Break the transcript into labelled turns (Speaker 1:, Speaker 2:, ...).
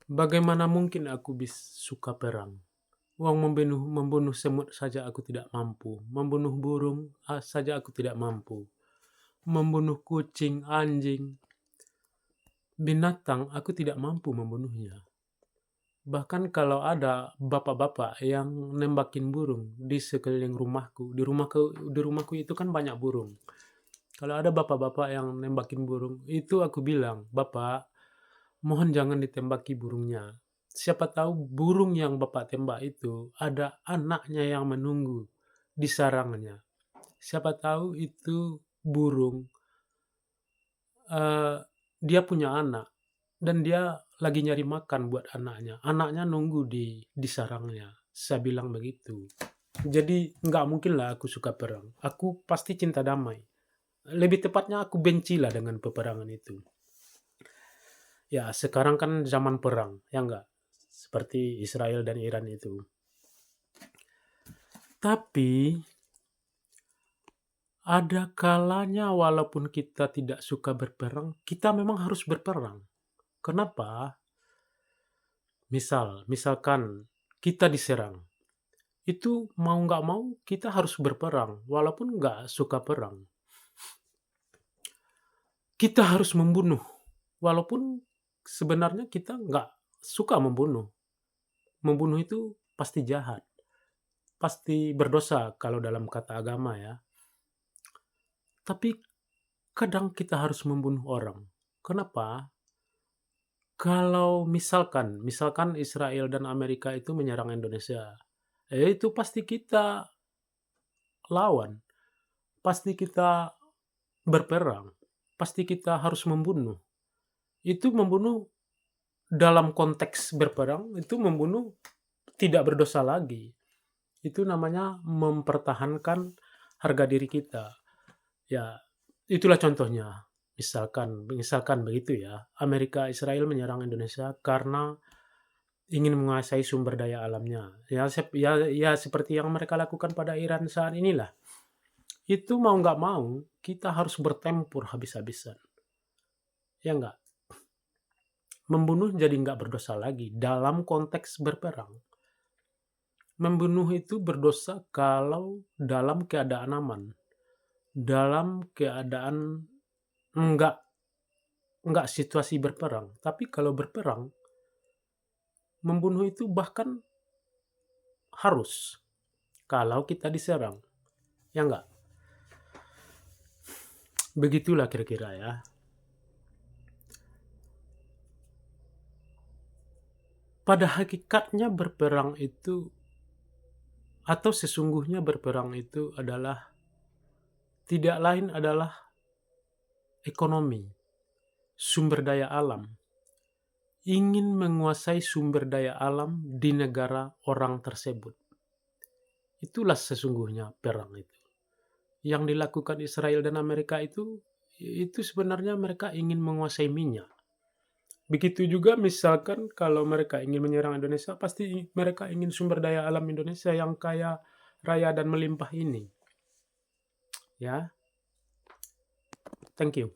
Speaker 1: Bagaimana mungkin aku suka perang? Uang membunuh semut saja aku tidak mampu, membunuh burung saja aku tidak mampu, membunuh kucing, anjing, binatang aku tidak mampu membunuhnya. Bahkan kalau ada bapak-bapak yang nembakin burung di sekeliling rumahku, di rumahku itu kan banyak burung. Kalau ada bapak-bapak yang nembakin burung, itu aku bilang, "Bapak, mohon jangan ditembaki burungnya. Siapa tahu burung yang Bapak tembak itu ada anaknya yang menunggu di sarangnya. Siapa tahu itu burung, eee, dia punya anak dan dia lagi nyari makan buat anaknya. Anaknya nunggu di sarangnya." Saya bilang begitu. Jadi nggak mungkin lah aku suka perang. Aku pasti cinta damai. Lebih tepatnya aku bencilah dengan peperangan itu. Ya, sekarang kan zaman perang, ya enggak? Seperti Israel dan Iran itu. Tapi ada kalanya walaupun kita tidak suka berperang, kita memang harus berperang. Kenapa? Misalkan kita diserang, itu mau nggak mau kita harus berperang, walaupun nggak suka perang. Kita harus membunuh, walaupun sebenarnya kita nggak suka membunuh. Membunuh itu pasti jahat, pasti berdosa kalau dalam kata agama ya. Tapi kadang kita harus membunuh orang. Kenapa? Kalau misalkan Israel dan Amerika itu menyerang Indonesia, itu pasti kita lawan, pasti kita berperang, pasti kita harus membunuh. Itu membunuh dalam konteks berperang, itu membunuh tidak berdosa lagi. Itu namanya mempertahankan harga diri kita. Ya, itulah contohnya. Misalkan begitu ya, Amerika Israel menyerang Indonesia karena ingin menguasai sumber daya alamnya. Ya seperti yang mereka lakukan pada Iran saat inilah. Itu mau nggak mau, kita harus bertempur habis-habisan. Ya nggak? Membunuh jadi nggak berdosa lagi dalam konteks berperang. Membunuh itu berdosa kalau dalam keadaan aman. Dalam keadaan enggak situasi berperang. Tapi kalau berperang, membunuh itu bahkan harus kalau kita diserang. Ya enggak? Begitulah kira-kira ya. Pada hakikatnya berperang itu atau sesungguhnya berperang itu adalah tidak lain adalah ekonomi, sumber daya alam. Ingin menguasai sumber daya alam di negara orang tersebut. Itulah sesungguhnya perang itu. Yang dilakukan Israel dan Amerika itu sebenarnya mereka ingin menguasai minyak. Begitu juga misalkan kalau mereka ingin menyerang Indonesia, pasti mereka ingin sumber daya alam Indonesia yang kaya raya dan melimpah ini. Ya, thank you.